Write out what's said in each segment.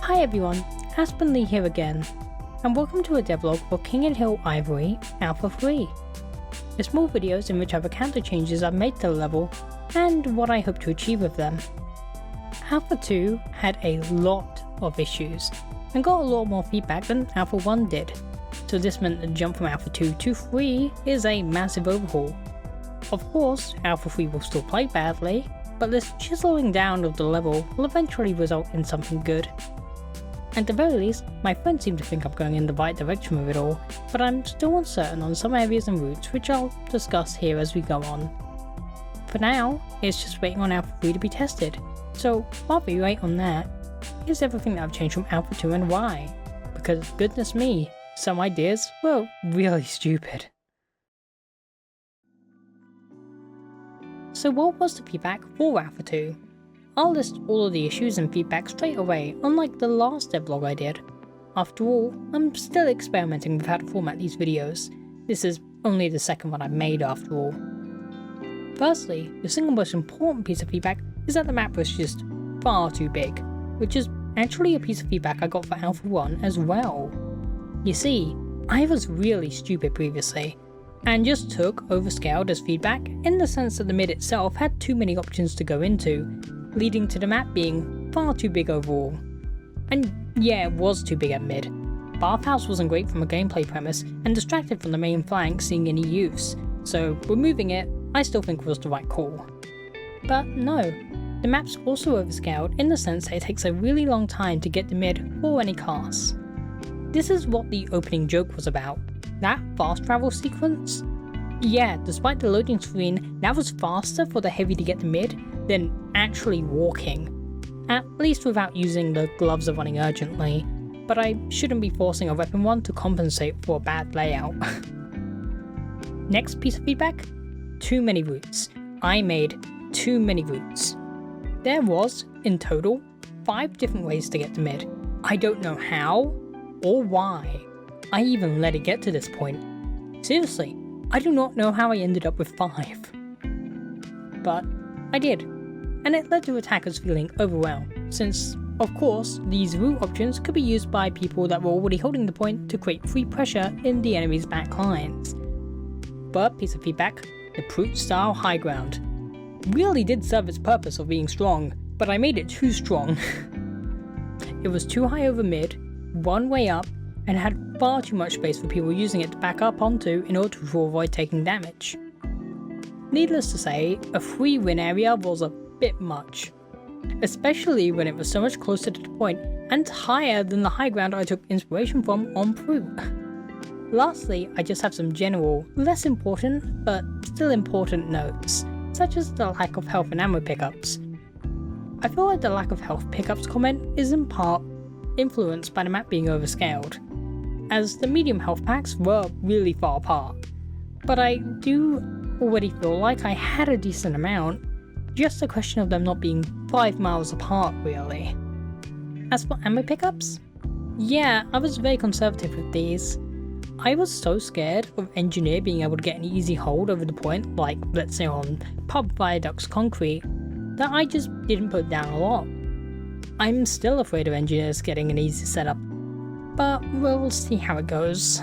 Hi everyone, Aspen Lee here again, and welcome to a devlog for KotH Ivory Alpha 3. The small videos in which I recount the changes I've made to the level and what I hope to achieve with them. Alpha 2 had a lot of issues and got a lot more feedback than Alpha 1 did, so this meant the jump from Alpha 2 to 3 is a massive overhaul. Of course, Alpha 3 will still play badly, but this chiseling down of the level will eventually result in something good. At the very least, my friends seem to think I'm going in the right direction with it all, but I'm still uncertain on some areas and routes which I'll discuss here as we go on. For now, it's just waiting on Alpha 3 to be tested, so while we wait on that, here's everything that I've changed from Alpha 2 and why, because goodness me, some ideas were really stupid. So what was the feedback for Alpha 2? I'll list all of the issues and feedback straight away, unlike the last devlog I did. After all, I'm still experimenting with how to format these videos. This is only the second one I've made after all. Firstly, the single most important piece of feedback is that the map was just far too big, which is actually a piece of feedback I got for Alpha 1 as well. You see, I was really stupid previously, and just took overscaled as feedback in the sense that the mid itself had too many options to go into, leading to the map being far too big overall. And yeah, it was too big at mid. Bathhouse wasn't great from a gameplay premise and distracted from the main flank seeing any use, so removing it I still think was the right call. But no, the map's also overscaled in the sense that it takes a really long time to get to mid for any casts. This is what the opening joke was about. That fast travel sequence? Yeah, despite the loading screen, that was faster for the heavy to get to mid than actually walking. At least without using the gloves of running urgently, but I shouldn't be forcing a weapon one to compensate for a bad layout. Next piece of feedback? Too many routes. I made too many routes. There was, in total, 5 different ways to get to mid. I don't know how or why I even let it get to this point. Seriously, I do not know how I ended up with 5. But I did, and it led to attackers feeling overwhelmed, since, of course, these route options could be used by people that were already holding the point to create free pressure in the enemy's back lines. But piece of feedback, the Proot style high ground really did serve its purpose of being strong, but I made it too strong. It was too high over mid, one way up, and had far too much space for people using it to back up onto in order to avoid taking damage. Needless to say, a free win area was a bit much, especially when it was so much closer to the point and higher than the high ground I took inspiration from on Proot. Lastly, I just have some general, less important, but still important notes, such as the lack of health and ammo pickups. I feel like the lack of health pickups comment is in part influenced by the map being overscaled, as the medium health packs were really far apart, but I do already feel like I had a decent amount, just a question of them not being 5 miles apart really. As for ammo pickups, yeah, I was very conservative with these. I was so scared of Engineer being able to get an easy hold over the point, like let's say on Pub Viaduct's concrete, that I just didn't put down a lot. I'm still afraid of Engineers getting an easy setup, but we'll see how it goes.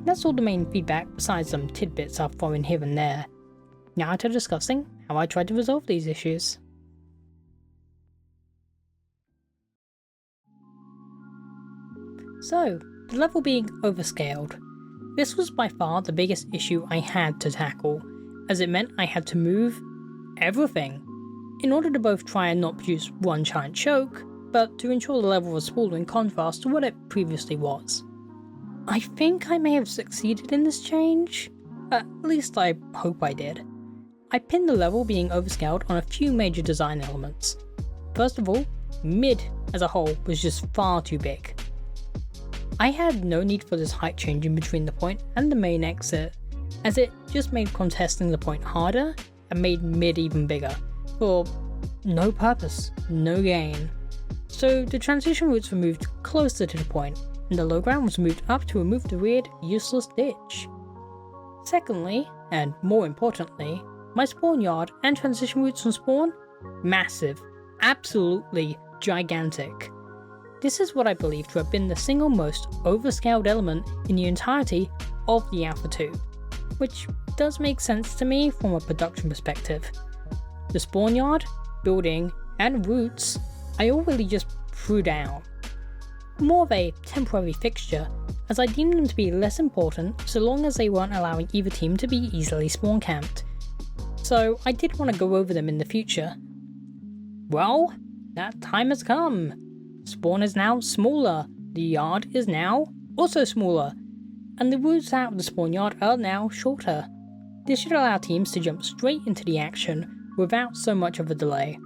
That's all the main feedback besides some tidbits I've thrown here and there. Now to discussing how I tried to resolve these issues. So, the level being overscaled. This was by far the biggest issue I had to tackle, as it meant I had to move everything, in order to both try and not produce one giant choke, but to ensure the level was smaller in contrast to what it previously was. I think I may have succeeded in this change, at least I hope I did. I pinned the level being overscaled on a few major design elements. First of all, mid as a whole was just far too big. I had no need for this height change in between the point and the main exit, as it just made contesting the point harder and made mid even bigger, for no purpose, no gain. So the transition routes were moved closer to the point, and the low ground was moved up to remove the weird, useless ditch. Secondly, and more importantly, my spawn yard and transition routes from spawn? Massive. Absolutely gigantic. This is what I believe to have been the single most overscaled element in the entirety of the Alpha 2, which does make sense to me from a production perspective. The spawn yard, building, and routes I all really just threw down. More of a temporary fixture, as I deemed them to be less important so long as they weren't allowing either team to be easily spawn camped. So I did want to go over them in the future. Well, that time has come. Spawn is now smaller, the yard is now also smaller, and the routes out of the spawn yard are now shorter. This should allow teams to jump straight into the action without so much of a delay.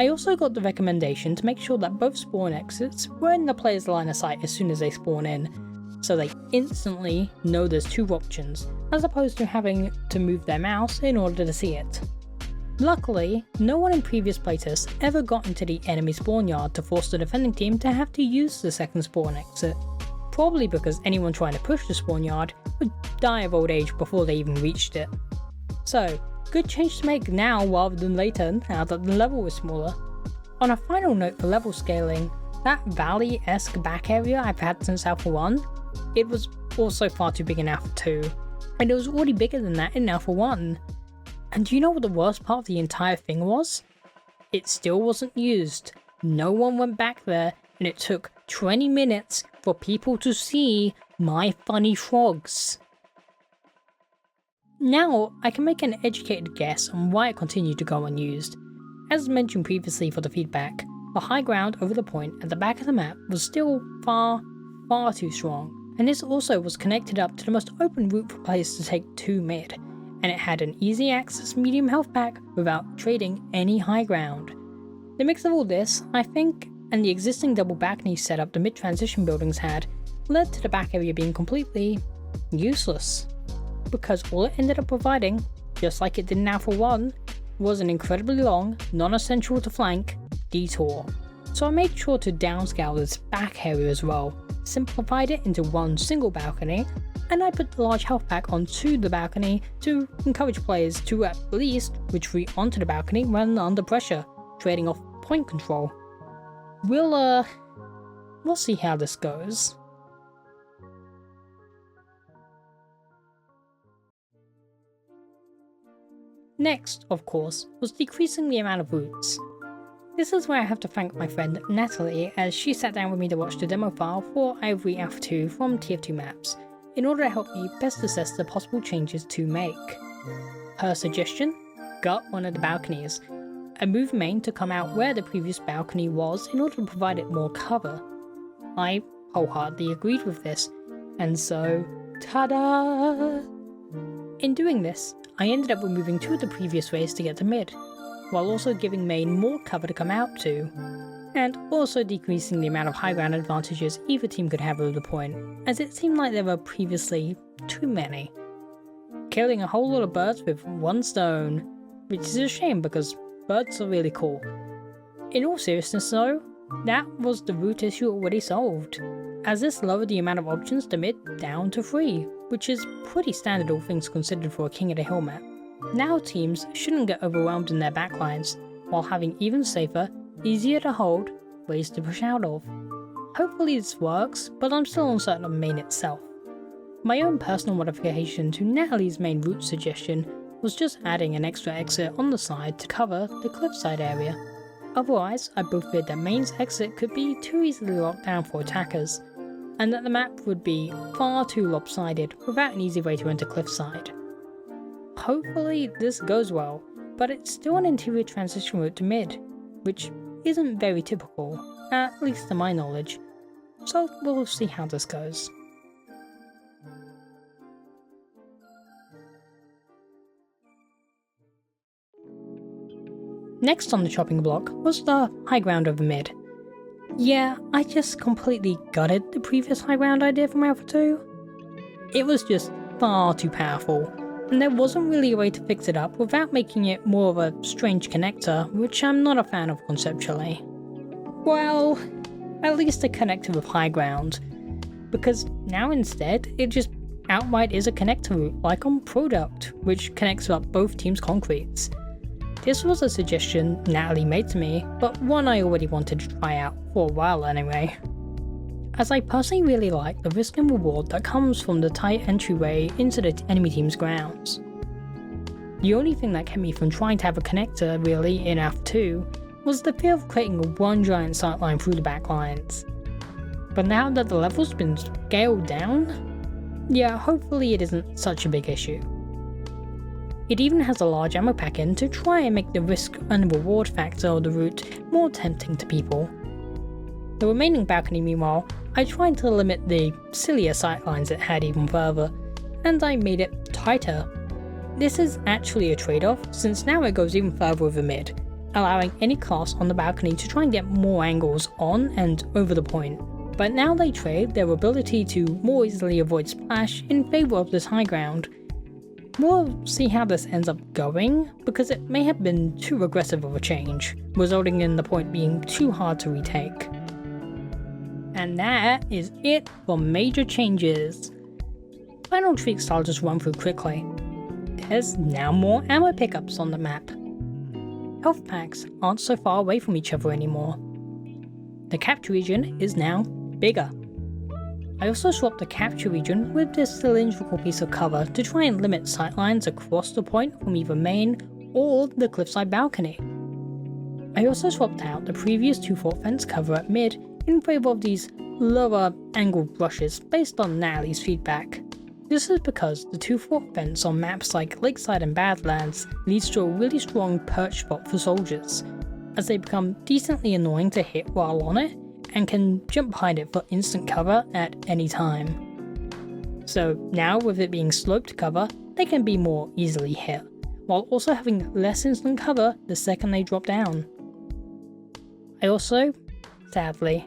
I also got the recommendation to make sure that both spawn exits were in the player's line of sight as soon as they spawn in, so they instantly know there's two options, as opposed to having to move their mouse in order to see it. Luckily, no one in previous playtests ever got into the enemy spawn yard to force the defending team to have to use the second spawn exit, probably because anyone trying to push the spawn yard would die of old age before they even reached it. So, good change to make now rather than later now that the level is smaller. On a final note for level scaling, that valley-esque back area I've had since Alpha 1, it was also far too big in Alpha 2, and it was already bigger than that in Alpha 1. And do you know what the worst part of the entire thing was? It still wasn't used. No one went back there, and it took 20 minutes for people to see my funny frogs. Now, I can make an educated guess on why it continued to go unused. As mentioned previously for the feedback, the high ground over the point at the back of the map was still far too strong, and this also was connected up to the most open route for players to take to mid, and it had an easy access medium health pack without trading any high ground. The mix of all this, I think, and the existing double balcony setup the mid transition buildings had, led to the back area being completely useless, because all it ended up providing, just like it did in Alpha 1, was an incredibly long, non-essential to flank detour. So I made sure to downscale this back area as well, simplified it into one single balcony, and I put the large health pack onto the balcony to encourage players to at least retreat onto the balcony when under pressure, trading off point control. We'll see how this goes. Next, of course, was decreasing the amount of routes. This is where I have to thank my friend Natalie, as she sat down with me to watch the demo file for Ivory Alpha 2 from TF2 maps, in order to help me best assess the possible changes to make. Her suggestion? Gut one of the balconies, and move main to come out where the previous balcony was in order to provide it more cover. I wholeheartedly agreed with this, and so, ta-da! In doing this, I ended up removing two of the previous ways to get to mid, while also giving main more cover to come out to, and also decreasing the amount of high ground advantages either team could have over the point, as it seemed like there were previously too many. Killing a whole lot of birds with one stone, which is a shame because birds are really cool. In all seriousness though, that was the root issue already solved, as this lowered the amount of options to mid down to 3, which is pretty standard all things considered for a King of the Hill map. Now teams shouldn't get overwhelmed in their backlines, while having even safer, easier to hold ways to push out of. Hopefully this works, but I'm still uncertain of main itself. My own personal modification to Natalie's main route suggestion was just adding an extra exit on the side to cover the cliffside area. Otherwise, I both feared that main's exit could be too easily locked down for attackers, and that the map would be far too lopsided without an easy way to enter cliffside. Hopefully this goes well, but it's still an interior transition route to mid, which isn't very typical, at least to my knowledge, so we'll see how this goes. Next on the chopping block was the high ground over mid. Yeah, I just completely gutted the previous high ground idea from Alpha 2. It was just far too powerful, and there wasn't really a way to fix it up without making it more of a strange connector, which I'm not a fan of conceptually. Well, at least a connector with high ground, because now instead it just outright is a connector route like on Product, which connects up both teams' concretes. This was a suggestion Natalie made to me, but one I already wanted to try out for a while anyway, as I personally really like the risk and reward that comes from the tight entryway into the enemy team's grounds. The only thing that kept me from trying to have a connector really in TF2 was the fear of creating one giant sightline through the back lines. But now that the level's been scaled down, yeah, hopefully it isn't such a big issue. It even has a large ammo pack in to try and make the risk and reward factor of the route more tempting to people. The remaining balcony meanwhile, I tried to limit the sillier sightlines it had even further, and I made it tighter. This is actually a trade-off, since now it goes even further over mid, allowing any class on the balcony to try and get more angles on and over the point. But now they trade their ability to more easily avoid splash in favour of this high ground. We'll see how this ends up going, because it may have been too aggressive of a change, resulting in the point being too hard to retake. And that is it for major changes. Final tweaks I'll just run through quickly. There's now more ammo pickups on the map. Health packs aren't so far away from each other anymore. The capture region is now bigger. I also swapped the capture region with this cylindrical piece of cover to try and limit sightlines across the point from either main or the cliffside balcony. I also swapped out the previous 2-fort fence cover at mid in favour of these lower angled brushes based on Natalie's feedback. This is because the 2-fort fence on maps like Lakeside and Badlands leads to a really strong perch spot for soldiers, as they become decently annoying to hit while on it and can jump behind it for instant cover at any time. So now with it being sloped cover, they can be more easily hit, while also having less instant cover the second they drop down. I also, sadly,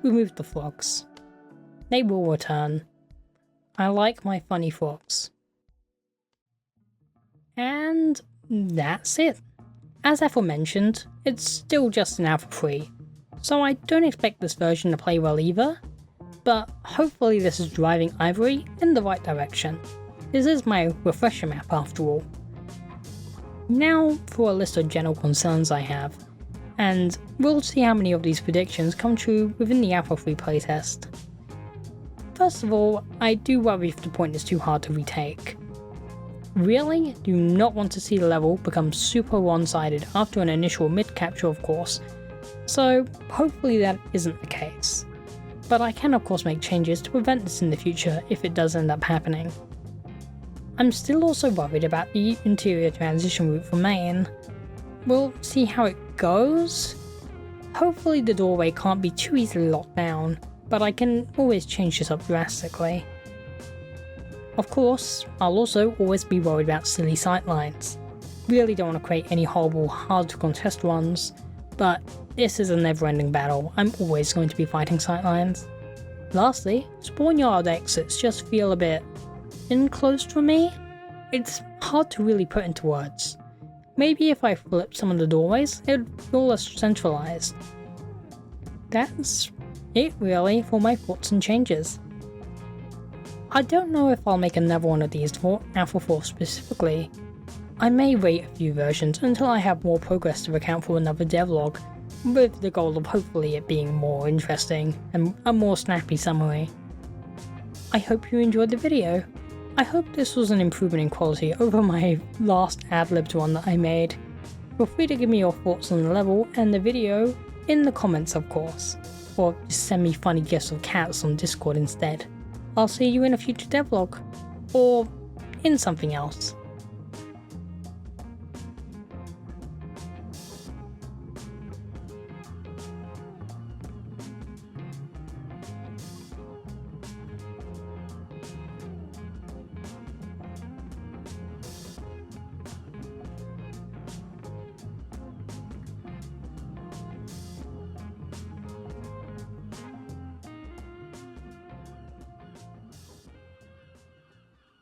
removed the frogs. They will return. I like my funny frogs. And that's it. As aforementioned, it's still just an alpha 3, so I don't expect this version to play well either, but hopefully this is driving Ivory in the right direction. This is my refresher map after all. Now for a list of general concerns I have, and we'll see how many of these predictions come true within the Alpha 3 playtest. First of all, I do worry if the point is too hard to retake. Really do not want to see the level become super one-sided after an initial mid-capture of course, so hopefully that isn't the case. But I can of course make changes to prevent this in the future if it does end up happening. I'm still also worried about the interior transition route for main. We'll see how it goes. Hopefully the doorway can't be too easily locked down, but I can always change this up drastically. Of course, I'll also always be worried about silly sightlines. Really don't want to create any horrible hard to contest ones, but this is a never-ending battle. I'm always going to be fighting sightlines. Lastly, spawn yard exits just feel a bit enclosed for me. It's hard to really put into words. Maybe if I flip some of the doorways, it would feel less centralized. That's it really for my thoughts and changes. I don't know if I'll make another one of these for Alpha 4 specifically. I may wait a few versions until I have more progress to account for another devlog, with the goal of hopefully it being more interesting and a more snappy summary. I hope you enjoyed the video. I hope this was an improvement in quality over my last ad-libbed one that I made. Feel free to give me your thoughts on the level and the video in the comments of course, or just send me funny gifs of cats on Discord instead. I'll see you in a future devlog, or in something else.